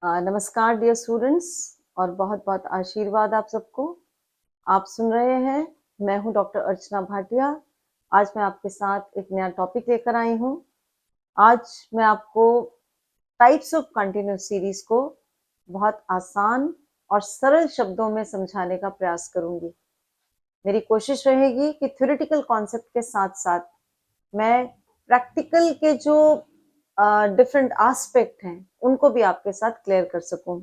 नमस्कार dear students और बहुत बहुत आशीर्वाद आप सबको। आप सुन रहे हैं, मैं हूं डॉक्टर अर्चना भाटिया। आज मैं आपके साथ एक नया टॉपिक लेकर आई हूं। आज मैं आपको टाइप्स ऑफ कंटिन्यूस सीरीज को बहुत आसान और सरल शब्दों में समझाने का प्रयास करूंगी। मेरी कोशिश रहेगी कि थ्योरेटिकल कॉन्सेप्ट के साथ साथ मैं प्रैक्टिकल के जो डिफरेंट एस्पेक्ट हैं उनको भी आपके साथ क्लियर कर सकूं।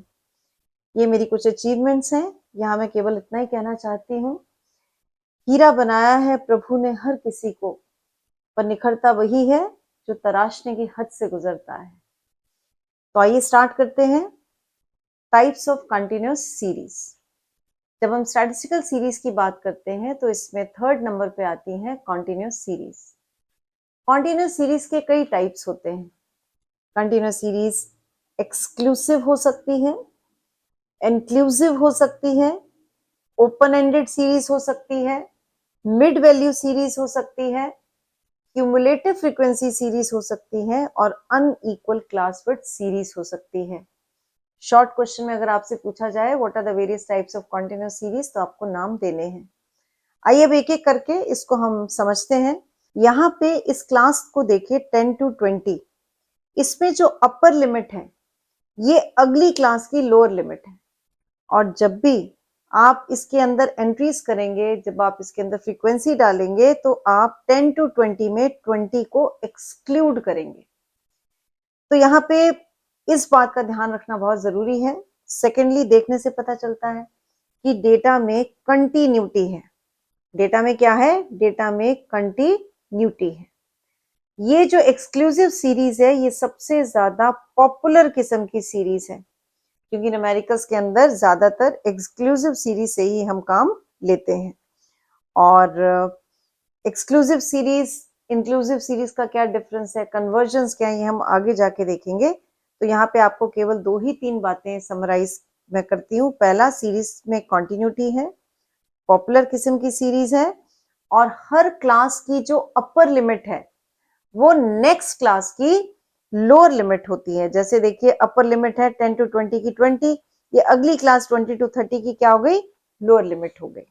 ये मेरी कुछ अचीवमेंट्स हैं। यहाँ मैं केवल इतना ही कहना चाहती हूँ, हीरा बनाया है प्रभु ने हर किसी को, पर निखरता वही है जो तराशने की हद से गुजरता है। तो आइए स्टार्ट करते हैं। Types of continuous series. जब हम स्टैटिस्टिकल सीरीज की बात करते हैं तो इसमें थर्ड नंबर पे आती है कॉन्टिन्यूस सीरीज। कॉन्टिन्यूस सीरीज के कई टाइप्स होते हैं। कंटिन्यूस सीरीज एक्सक्लूसिव हो सकती है, इंक्लूसिव हो सकती है, ओपन एंडेड सीरीज हो सकती है, मिड वैल्यू सीरीज हो सकती है, क्यूमुलेटिव फ्रीक्वेंसी सीरीज हो सकती है और अनइक्वल क्लास विड्थ सीरीज हो सकती है। शॉर्ट क्वेश्चन में अगर आपसे पूछा जाए what are the various types of continuous series, तो आपको नाम देने हैं। आइए अब एक एक करके इसको हम समझते हैं। यहाँ पे इस क्लास को देखिए 10 to 20, इसमें जो अपर लिमिट है ये अगली क्लास की लोअर लिमिट है। और जब भी आप इसके अंदर एंट्रीज करेंगे, जब आप इसके अंदर फ्रीक्वेंसी डालेंगे, तो आप 10 to 20 में 20 को एक्सक्लूड करेंगे। तो यहाँ पे इस बात का ध्यान रखना बहुत जरूरी है। सेकेंडली, देखने से पता चलता है कि डेटा में कंटिन्यूटी है। डेटा में क्या है? डेटा में कंटिन्यूटी है। ये जो एक्सक्लूसिव सीरीज है ये सबसे ज्यादा पॉपुलर किस्म की सीरीज है, क्योंकि न्यूमेरिकल्स के अंदर ज्यादातर एक्सक्लूसिव सीरीज से ही हम काम लेते हैं। और एक्सक्लूसिव सीरीज इंक्लूसिव सीरीज का क्या डिफरेंस है, कन्वर्जन्स क्या है, ये हम आगे जाके देखेंगे। तो यहाँ पे आपको केवल 2 ही 3 बातें समराइज मैं करती हूँ। पहला, सीरीज में कॉन्टिन्यूटी है, पॉपुलर किस्म की सीरीज है, और हर क्लास की जो अपर लिमिट है वो नेक्स्ट क्लास की लोअर लिमिट होती है। जैसे देखिए, अपर लिमिट है 10 to 20 की 20, ये अगली क्लास 20 to 30 की क्या हो गई? लोअर लिमिट हो गई।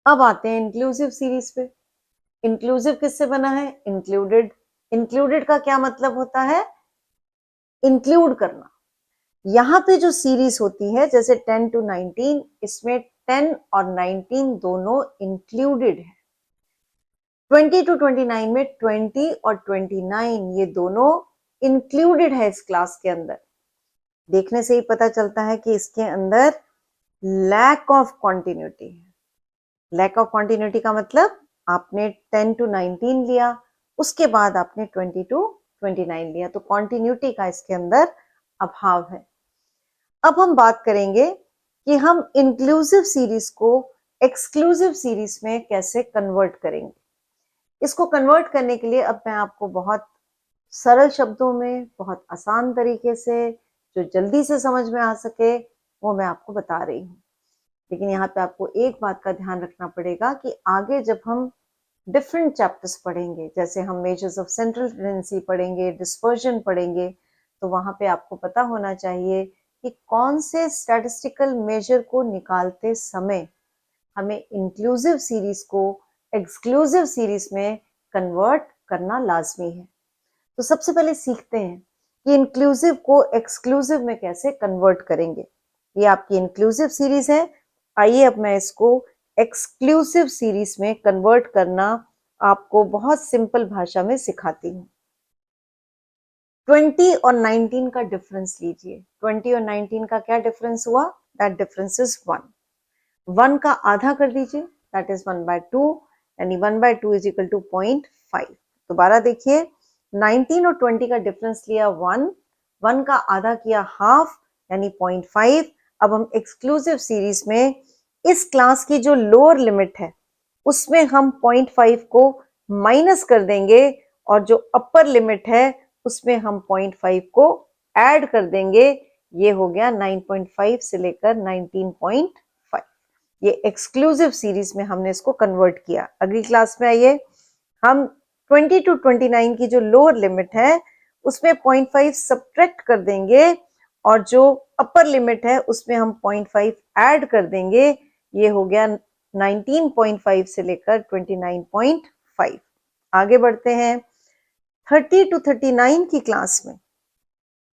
अब आते हैं इंक्लूसिव सीरीज पे। इंक्लूसिव किससे बना है? इंक्लूडेड। इंक्लूडेड का क्या मतलब होता है? इंक्लूड करना। यहाँ पे जो सीरीज होती है जैसे 10 to 19, इसमें 10 और 19 दोनों इंक्लूडेड है। 20 to 29 में 20 और 29 ये दोनों इंक्लूडेड है इस क्लास के अंदर। देखने से ही पता चलता है कि इसके अंदर लैक ऑफ कॉन्टिन्यूटी है। लैक ऑफ कॉन्टिन्यूटी का मतलब, आपने 10 to 19 लिया, उसके बाद आपने 20 to 29 लिया, तो कॉन्टिन्यूटी का इसके अंदर अभाव है। अब हम बात करेंगे कि हम इंक्लूसिव सीरीज को एक्सक्लूसिव सीरीज में कैसे कन्वर्ट करेंगे। इसको कन्वर्ट करने के लिए अब मैं आपको बहुत सरल शब्दों में, बहुत आसान तरीके से, जो जल्दी से समझ में आ सके, वो मैं आपको बता रही हूँ। लेकिन यहाँ पे आपको एक बात का ध्यान रखना पड़ेगा कि आगे जब हम डिफरेंट चैप्टर्स पढ़ेंगे, जैसे हम मेजर्स ऑफ सेंट्रल टेंडेंसी पढ़ेंगे, डिस्पर्जन पढ़ेंगे, तो वहां पे आपको पता होना चाहिए कि कौन से स्टैटिस्टिकल मेजर को निकालते समय हमें इंक्लूसिव सीरीज को एक्सक्लूसिव सीरीज में कन्वर्ट करना लाजमी है। तो सबसे पहले सीखते हैं कि इंक्लूसिव को एक्सक्लूसिव में कैसे कन्वर्ट करेंगे। ये आपकी इंक्लूसिव सीरीज है। आइए अब मैं इसको एक्सक्लूसिव सीरीज में कन्वर्ट करना आपको बहुत सिंपल भाषा में सिखाती हूँ। 20 और 19 का डिफरेंस लीजिए। 20 और 19 का क्या डिफरेंस हुआ? That difference is 1। 1 का आधा कर दीजिए, दैट इज 1/2, यानी 1/2 इज इक्वल टू 0.5। दोबारा देखिए, 19 और 20 का डिफरेंस लिया 1, 1 का आधा किया हाफ, यानी 0.5। अब हम एक्सक्लूसिव सीरीज में इस क्लास की जो लोअर लिमिट है उसमें हम 0.5 को माइनस कर देंगे, और जो अपर लिमिट है उसमें हम 0.5 को ऐड कर देंगे। ये हो गया 9.5 से लेकर 19.5। ये एक्सक्लूसिव सीरीज में हमने इसको कन्वर्ट किया। अगली क्लास में आइए, हम 20 to 29 की जो लोअर लिमिट है उसमें 0.5 सब्ट्रैक्ट कर देंगे, और जो अपर लिमिट है उसमें हम 0.5 ऐड कर देंगे, ये हो गया 19.5 से लेकर 29.5। आगे बढ़ते हैं। 30 to 39 की क्लास में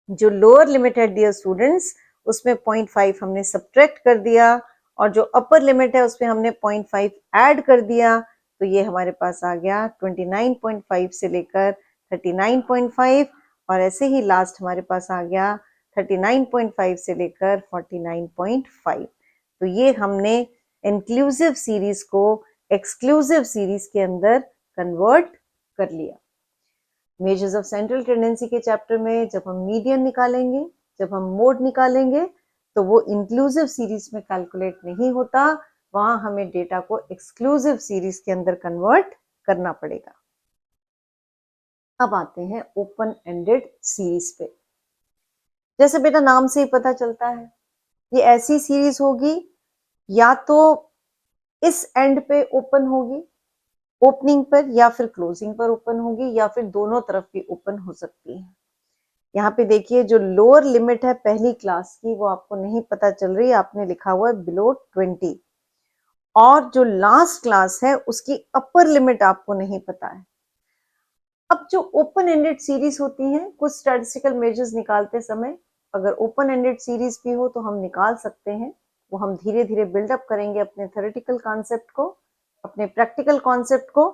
जो लोअर लिमिट है डियर स्टूडेंट्स, उसमें 0.5 हमने सब्ट्रैक्ट कर दिया और जो अपर लिमिट है उसमें हमने 0.5 ऐड कर दिया, तो ये हमारे पास आ गया 29.5 से लेकर 39.5 और ऐसे ही लास्ट हमारे पास आ गया 39.5 से लेकर 49.5। तो ये हमने इंक्लूसिव सीरीज को एक्सक्लूसिव सीरीज के अंदर कन्वर्ट कर लिया। मेजर्स ऑफ सेंट्रल टेंडेंसी के चैप्टर में जब हम मीडियन निकालेंगे, जब हम मोड निकालेंगे, तो वो इंक्लूसिव सीरीज में कैलकुलेट नहीं होता, वहां हमें डेटा को एक्सक्लूसिव सीरीज के अंदर कन्वर्ट करना पड़ेगा। अब आते हैं ओपन एंडेड सीरीज पे। जैसे बेटा नाम से ही पता चलता है, ये ऐसी सीरीज होगी या तो इस एंड पे ओपन होगी, ओपनिंग पर, या फिर क्लोजिंग पर ओपन होगी, या फिर दोनों तरफ भी ओपन हो सकती है। यहाँ पे देखिए जो लोअर लिमिट है पहली क्लास की वो आपको नहीं पता चल रही, आपने लिखा हुआ है बिलो 20, और जो लास्ट क्लास है उसकी अपर लिमिट आपको नहीं पता है। अब जो ओपन एंडेड सीरीज होती हैं, कुछ स्टैटिस्टिकल मेजर्स निकालते समय अगर ओपन एंडेड सीरीज भी हो तो हम निकाल सकते हैं, वो हम धीरे धीरे बिल्डअप करेंगे अपने थ्योरेटिकल कॉन्सेप्ट को, अपने प्रैक्टिकल कॉन्सेप्ट को।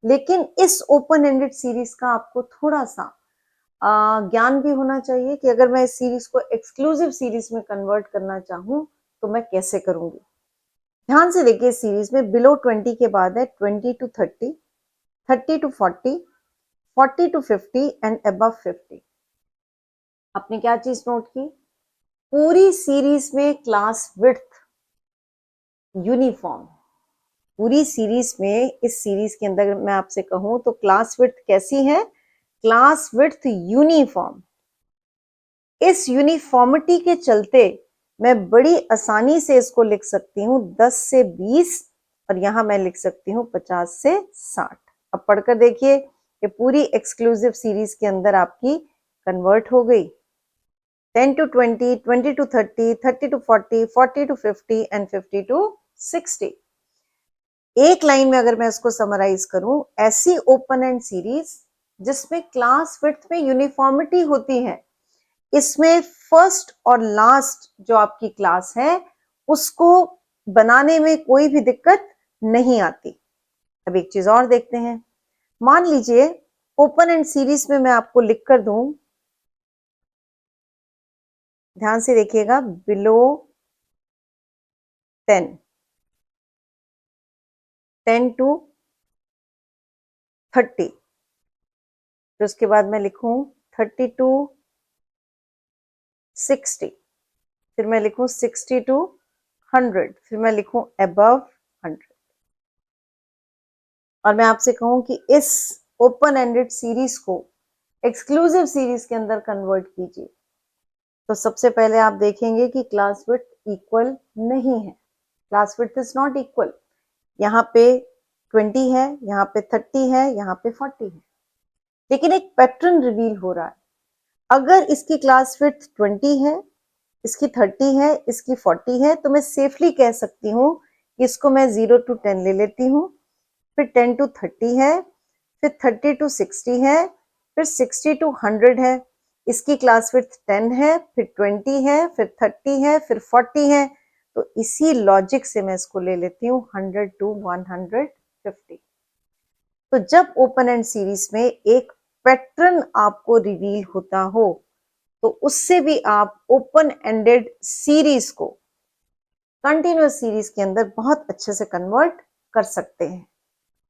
लेकिन इस ओपन एंडेड सीरीज का आपको थोड़ा सा ज्ञान भी होना चाहिए कि अगर मैं इस सीरीज को एक्सक्लूसिव सीरीज में कन्वर्ट करना चाहूं तो मैं कैसे करूंगी। ध्यान से देखिए, सीरीज में बिलो 20 के बाद है 20 to 30, 30 to 40, 40 to 50 and above 50। आपने क्या चीज नोट की, पूरी सीरीज में क्लास विड्थ यूनिफॉर्म। पूरी सीरीज में, इस सीरीज के अंदर मैं आपसे कहूं तो क्लास विड्थ कैसी है, क्लास विड्थ यूनिफॉर्म। इस यूनिफॉर्मिटी के चलते मैं बड़ी आसानी से इसको लिख सकती हूँ 10 से 20 और यहां मैं लिख सकती हूँ 50 से 60। अब पढ़कर देखिए, ये पूरी एक्सक्लूसिव सीरीज के अंदर आपकी कन्वर्ट हो गई। 10 to 20, 20 to 30, 30 to 40, 40 to 50 and 50 to 60। एक लाइन में अगर मैं इसको समराइज करूं, ऐसी ओपन एंड सीरीज जिसमें क्लास विड्थ में यूनिफॉर्मिटी होती है, इसमें फर्स्ट और लास्ट जो आपकी क्लास है उसको बनाने में कोई भी दिक्कत नहीं आती। अब एक चीज और देखते हैं, मान लीजिए ओपन एंड सीरीज में मैं आपको लिख कर दूं, ध्यान से देखिएगा, बिलो 10, 10 to 30, तो उसके बाद मैं लिखूं 30 to 60, फिर मैं लिखूं 60 to 100, फिर मैं लिखूं अबव 100। और मैं आपसे कहूं कि इस ओपन एंडेड सीरीज को एक्सक्लूसिव सीरीज के अंदर कन्वर्ट कीजिए, तो सबसे पहले आप देखेंगे कि क्लास विड्थ इक्वल नहीं है, class width is not equal. यहाँ पे 20 है, यहाँ पे 30 है, यहाँ पे 40 है, लेकिन एक पैटर्न रिवील हो रहा है। अगर इसकी क्लास विड्थ 20 है, इसकी 30 है, इसकी 40 है, तो मैं सेफली कह सकती हूँ कि इसको मैं 0 to 10 ले लेती हूँ, फिर 10 to 30 है, फिर 30 to 60 है, फिर 60 to 100 है, इसकी क्लास विड्थ 10 है, फिर 20 है, फिर 30 है, फिर 40 है, तो इसी लॉजिक से मैं इसको ले लेती हूँ 100 to 150। तो जब ओपन एंड सीरीज में एक पैटर्न आपको रिवील होता हो तो उससे भी आप ओपन एंडेड सीरीज को कंटिन्यूअस सीरीज के अंदर बहुत अच्छे से कन्वर्ट कर सकते हैं।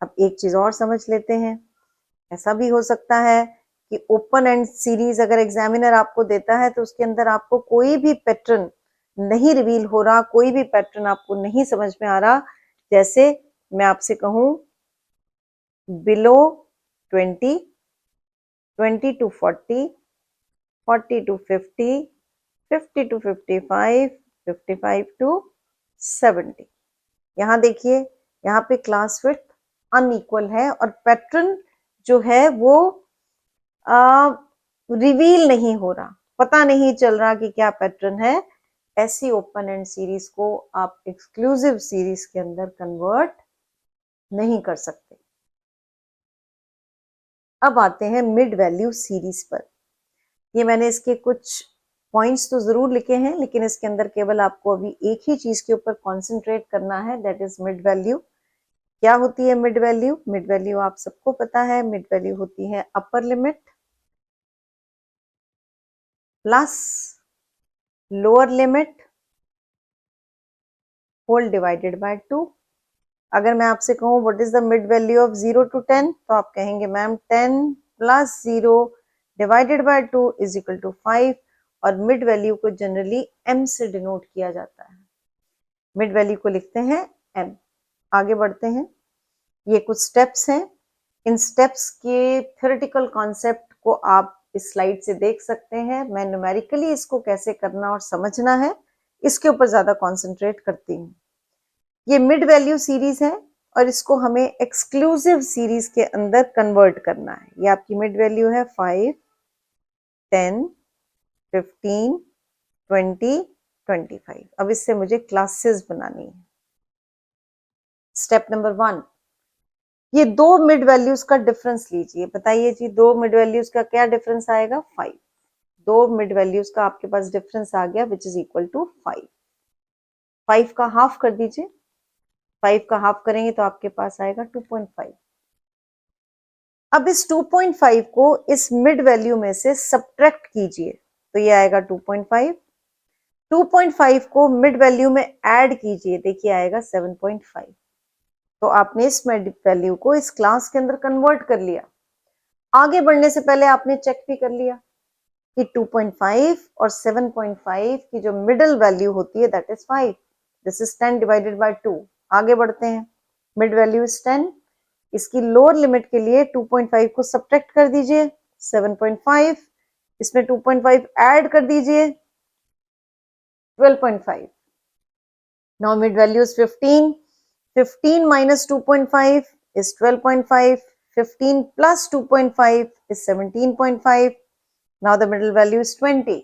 अब एक चीज और समझ लेते हैं, ऐसा भी हो सकता है कि ओपन एंड सीरीज अगर एग्जामिनर आपको देता है तो उसके अंदर आपको कोई भी पैटर्न नहीं रिवील हो रहा, कोई भी पैटर्न आपको नहीं समझ में आ रहा। जैसे मैं आपसे कहूं below 20, 20 to 40, 40 to 50, 50 to 55, 55 to 70। यहां देखिए, यहाँ पे क्लास विड्थ अनइक्वल है और पैटर्न जो है वो रिवील नहीं हो रहा, पता नहीं चल रहा कि क्या पैटर्न है, ऐसी ओपन एंड सीरीज को आप एक्सक्लूसिव सीरीज के अंदर कन्वर्ट नहीं कर सकते। अब आते हैं मिड वैल्यू सीरीज पर। ये मैंने इसके कुछ पॉइंट्स तो जरूर लिखे हैं, लेकिन इसके अंदर केवल आपको अभी एक ही चीज के ऊपर कॉन्सेंट्रेट करना है, दैट इज मिड वैल्यू। क्या होती है मिड वैल्यू? मिड वैल्यू आप सबको पता है, मिड वैल्यू होती है upper limit plus lower limit whole divided by 2। अगर मैं आपसे कहूं what is the mid value of 0 to 10, तो आप कहेंगे ma'am 10 plus 0 divided by 2 is equal to 5। और मिड वैल्यू को जनरली m से डिनोट किया जाता है। मिड वैल्यू को लिखते हैं m। आगे बढ़ते हैं, ये कुछ स्टेप्स हैं। इन स्टेप्स के थ्योरेटिकल कॉन्सेप्ट को आप इस स्लाइड से देख सकते हैं। मैं न्यूमेरिकली इसको कैसे करना और समझना है, इसके ऊपर ज्यादा कॉन्सेंट्रेट करती हूँ। ये मिड वैल्यू सीरीज है और इसको हमें एक्सक्लूसिव सीरीज के अंदर कन्वर्ट करना है। ये आपकी मिड वैल्यू है 5, 10, 15, 20, 25। अब इससे मुझे क्लासेस बनानी है। स्टेप नंबर 1, ये दो मिड वैल्यूज का डिफरेंस लीजिए। बताइए जी, दो मिड वैल्यूज का क्या डिफरेंस आएगा? 5। दो मिड वैल्यूज का आपके पास डिफरेंस आ गया विच इज इक्वल टू 5। 5 का हाफ कर दीजिए। 5 का हाफ करेंगे तो आपके पास आएगा 2.5। अब इस 2.5 को इस मिड वैल्यू में से सब्ट्रैक्ट कीजिए, तो ये आएगा 2.5। 2.5 को मिड वैल्यू में ऐड कीजिए, देखिए आएगा 7.5। तो आपने इस मिड वैल्यू को इस क्लास के अंदर कन्वर्ट कर लिया। आगे बढ़ने से पहले आपने चेक भी कर लिया कि 2.5 और 7.5 की जो मिडिल वैल्यू होती है that is 5। This is 10 divided by 2। आगे बढ़ते हैं, मिड वैल्यू इज 10। इसकी लोअर लिमिट के लिए 2.5 को सब्ट्रैक्ट कर दीजिए, 7.5। इसमें 2.5 ऐड कर दीजिए, 12.5। Now mid value is 15। 15 minus 2.5 is 12.5. 15 plus 2.5 is 17.5. Now the middle value is 20.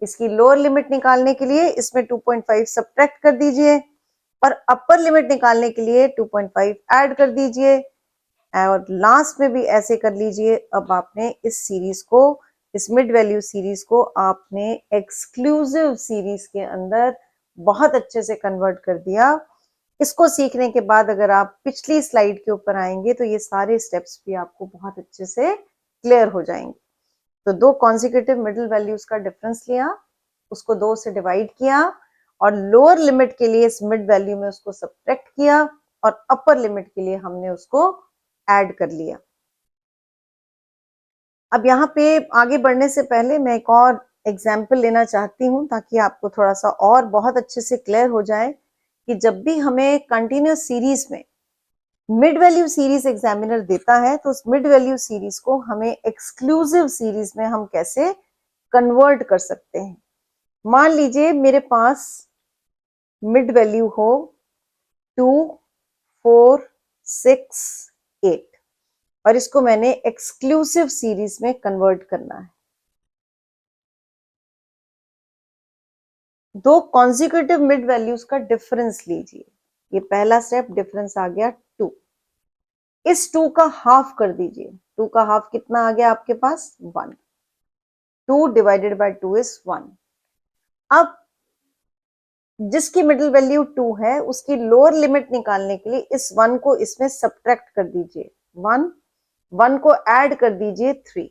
इसकी लोअर लिमिट निकालने के लिए इसमें 2.5 सब्ट्रैक्ट कर दीजिए और अपर लिमिट निकालने के लिए 2.5 ऐड कर दीजिए और लास्ट में भी ऐसे कर लीजिए। अब आपने इस सीरीज को, इस मिड वैल्यू सीरीज को आपने एक्सक्लूसिव सीरीज के अंदर बहुत अच्छे से कन्वर्ट कर दिया। इसको सीखने के बाद अगर आप पिछली स्लाइड के ऊपर आएंगे तो ये सारे स्टेप्स भी आपको बहुत अच्छे से क्लियर हो जाएंगे। तो दो कॉन्सिक्यूटिव मिडिल वैल्यूज का डिफरेंस लिया, उसको 2 से डिवाइड किया और लोअर लिमिट के लिए इस मिड वैल्यू में उसको सब्ट्रैक्ट किया और अपर लिमिट के लिए हमने उसको ऐड कर लिया। अब यहाँ पे आगे बढ़ने से पहले मैं एक और एग्जाम्पल लेना चाहती हूँ ताकि आपको थोड़ा सा और बहुत अच्छे से क्लियर हो जाए कि जब भी हमें कंटिन्यूस सीरीज में मिड वैल्यू सीरीज एग्जामिनर देता है तो उस मिड वैल्यू सीरीज को हमें एक्सक्लूसिव सीरीज में हम कैसे कन्वर्ट कर सकते हैं। मान लीजिए मेरे पास मिड वैल्यू हो 2, 4, 6, 8 और इसको मैंने एक्सक्लूसिव सीरीज में कन्वर्ट करना है। दो कॉन्सिक्यूटिव मिड वैल्यूज का डिफरेंस लीजिए। ये पहला स्टेप, डिफरेंस आ गया 2। इस 2 का हाफ कर दीजिए। 2 का हाफ कितना आ गया आपके पास? 1। 2 डिवाइडेड बाय 2 इज 1। अब जिसकी मिडिल वैल्यू 2 है उसकी लोअर लिमिट निकालने के लिए इस 1 को इसमें सब्ट्रैक्ट कर दीजिए। 1 को ऐड कर दीजिए 3।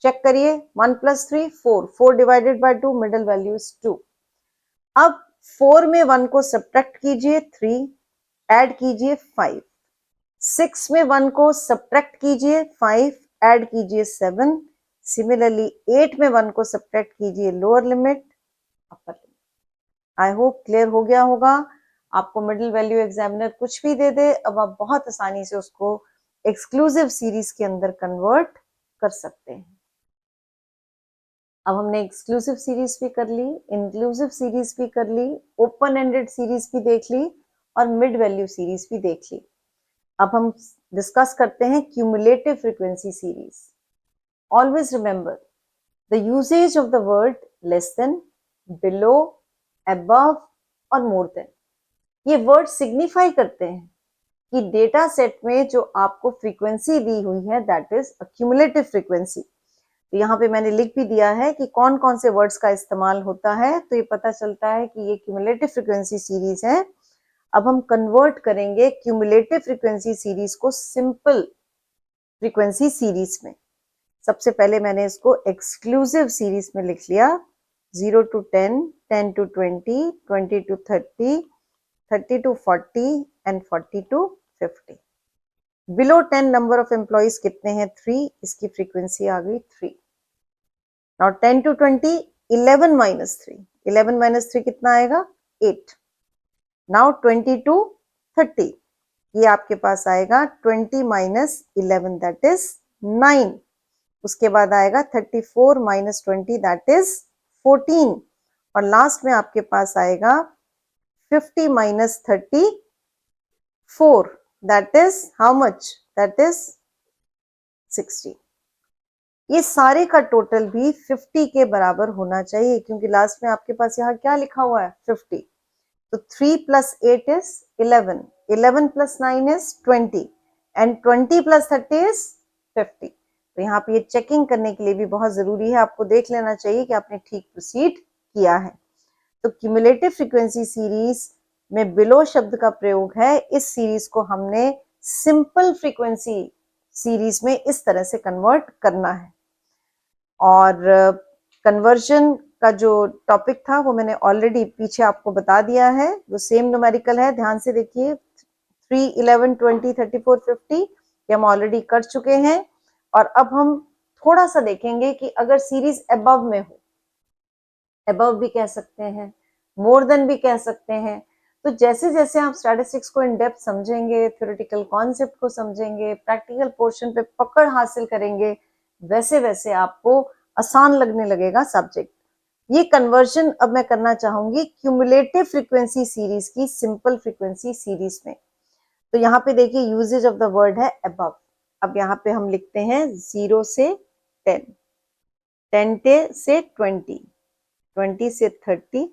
चेक करिए, 1 plus 3 4। 4 divided by 2 middle value is 2। अब 4 में 1 को सब्ट्रैक्ट कीजिए 3, ऐड कीजिए 5। 6 में 1 को सब्ट्रैक्ट कीजिए 5, ऐड कीजिए 7। सिमिलरली 8 में 1 को सब्ट्रैक्ट कीजिए lower limit, upper limit. I hope clear हो गया होगा। आपको मिडिल वैल्यू एग्जामिनर कुछ भी दे दे, अब आप बहुत आसानी से उसको एक्सक्लूसिव सीरीज के अंदर कन्वर्ट कर सकते हैं। अब हमने एक्सक्लूसिव सीरीज भी कर ली, इंक्लूसिव सीरीज भी कर ली, ओपन एंडेड सीरीज भी देख ली और मिड वैल्यू सीरीज भी देख ली। अब हम डिस्कस करते हैं cumulative frequency series. Always remember, the usages of the word less than, below, above और मोर देन, ये वर्ड सिग्निफाई करते हैं कि डेटा सेट में जो आपको फ्रीक्वेंसी दी हुई है दैट इज अक्यूमुलेटिव फ्रीक्वेंसी। तो यहाँ पे मैंने लिख भी दिया है कि कौन कौन से वर्ड्स का इस्तेमाल होता है, तो ये पता चलता है कि ये क्यूमुलेटिव फ्रीक्वेंसी सीरीज है। अब हम कन्वर्ट करेंगे क्यूमुलेटिव फ्रीक्वेंसी सीरीज को सिंपल फ्रीक्वेंसी सीरीज में। सबसे पहले मैंने इसको एक्सक्लूसिव सीरीज में लिख लिया, 0 to 10, 10 to 20, 20 to 30, 30 to 40 and 40 to 50। Below 10 number of employees कितने हैं? 3, इसकी फ्रीक्वेंसी आ गई 3। नाउ 10 to 20, 11 minus 3, 11 minus 3 कितना आएगा? 8। नाउ 20 to 30, ये आपके पास आएगा 20 minus 11 दैट इज 9। उसके बाद आएगा 34 minus 20 दैट इज 14। और लास्ट में आपके पास आएगा 50 minus 34 that is how much? That is 60। ये सारे का टोटल भी 50 के बराबर होना चाहिए, क्योंकि लास्ट में आपके पास यहाँ क्या लिखा हुआ है? 50। तो 3 plus 8 is 11, 11 plus 9 is 20 and 20 plus 30 is 50। तो यहाँ पे ये चेकिंग करने के लिए भी बहुत जरूरी है, आपको देख लेना चाहिए कि आपने ठीक प्रोसीड किया है। तो क्यूमुलेटिव फ्रीक्वेंसी सीरीज में बिलो शब्द का प्रयोग है। इस सीरीज को हमने सिंपल फ्रीक्वेंसी सीरीज में इस तरह से कन्वर्ट करना है। और कन्वर्जन का जो टॉपिक था वो मैंने ऑलरेडी पीछे आपको बता दिया है, वो सेम न्यूमेरिकल है, ध्यान से देखिए। 3, 11, 20, 34, 50 ये हम ऑलरेडी कर चुके हैं। और अब हम थोड़ा सा देखेंगे कि अगर सीरीज अबव में हो, अबव भी कह सकते हैं, मोर देन भी कह सकते हैं। तो जैसे जैसे आप स्टैटिस्टिक्स को इन डेप्थ समझेंगे, थ्योरेटिकल कॉन्सेप्ट को समझेंगे, प्रैक्टिकल पोर्शन पे पकड़ हासिल करेंगे, वैसे वैसे आपको आसान लगने लगेगा सब्जेक्ट। ये कन्वर्जन अब मैं करना चाहूंगी क्यूमुलेटिव फ्रीक्वेंसी सीरीज की सिंपल फ्रीक्वेंसी सीरीज में। तो यहाँ पे देखिए यूजेज ऑफ द वर्ड है अबव। अब यहाँ पे हम लिखते हैं 0 से 10, 10 से 20, 20 से 30,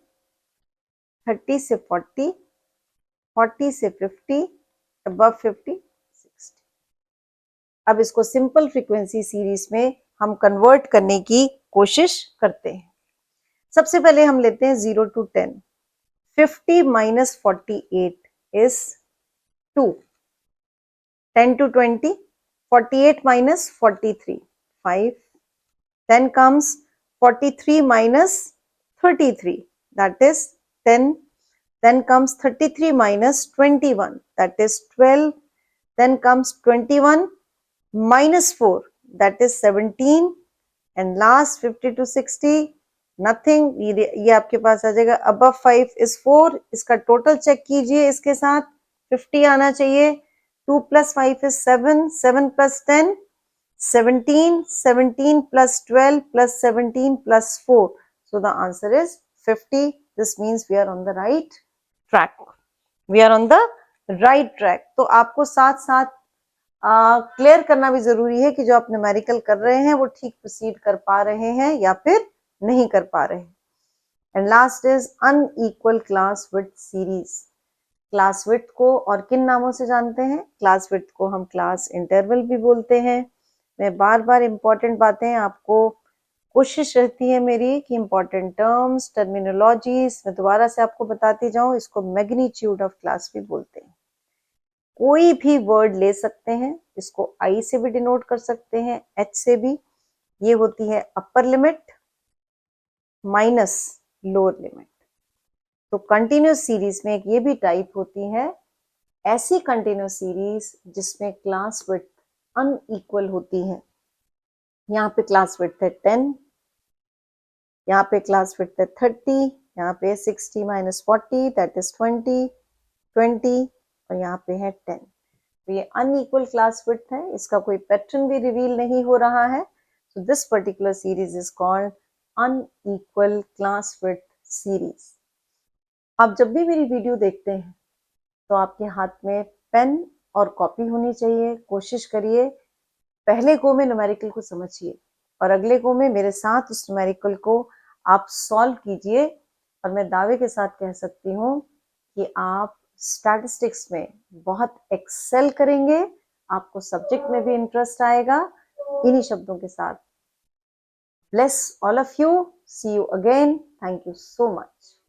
30 से 40, 40 से 50, above 50, 60। अब इसको सिंपल फ्रीक्वेंसी सीरीज में हम कन्वर्ट करने की कोशिश करते हैं। सबसे पहले हम लेते हैं 0 to 10। 50 minus 48 is 2। 10 to 20, 48 minus 43, 5। Then comes 43 minus 33, that is 10। Then comes 33 minus 21, that is 12। Then comes 21 minus 4, that is 17। And last 50 to 60, nothing, ये आपके पास आ जाएगा। above 5 is 4, इसका टोटल चेक कीजिए, इसके साथ 50 आना चाहिए। 2 plus 5 is 7, 7 plus 10, 17, 17 plus 12 plus 17 plus 4. So the answer is 50. This means we are on the right track. We are on the right track. तो आपको साथ साथ क्लियर करना भी जरूरी है कि जो आप न्यूमेरिकल कर रहे हैं वो ठीक प्रोसीड कर पा रहे हैं या फिर नहीं कर पा रहे हैं। And last is unequal class width series. Class width को और किन नामों से जानते हैं? क्लास विड्थ को हम क्लास इंटरवल भी बोलते हैं। मैं बार बार इंपॉर्टेंट बातें आपको, कोशिश रहती है मेरी कि इंपॉर्टेंट टर्म्स, टर्मिनोलॉजीज मैं दोबारा से आपको बताती जाऊं। इसको मैग्नीट्यूड ऑफ क्लास भी बोलते हैं। कोई भी वर्ड ले सकते हैं, इसको आई से भी डिनोट कर सकते हैं, एच से भी। ये होती है upper limit minus lower limit. तो कंटिन्यूस सीरीज में एक ये भी टाइप होती है, ऐसी कंटिन्यूस सीरीज जिसमें क्लास विड्थ अनइक्वल होती है। यहाँ पे क्लास विड्थ है 10, यहाँ पे क्लास विड्थ है 30, यहाँ पे 60 माइनस 40 दैट इज 20, 20 और यहाँ पे है 10। तो ये अनइक्वल क्लास विड्थ है, इसका कोई पैटर्न भी रिवील नहीं हो रहा है। So this particular series is called unequal class width series। आप जब भी मेरी वीडियो देखते हैं तो आपके हाथ में पेन और कॉपी होनी चाहिए। कोशिश करिए पहले गो में न्यूमेरिकल को समझिए और अगले गो में मेरे साथ उस न्यूमेरिकल को आप सॉल्व कीजिए और मैं दावे के साथ कह सकती हूँ कि आप स्टैटिस्टिक्स में बहुत एक्सेल करेंगे, आपको सब्जेक्ट में भी इंटरेस्ट आएगा। इन्हीं शब्दों के साथ bless all of you, see you again, thank you so much।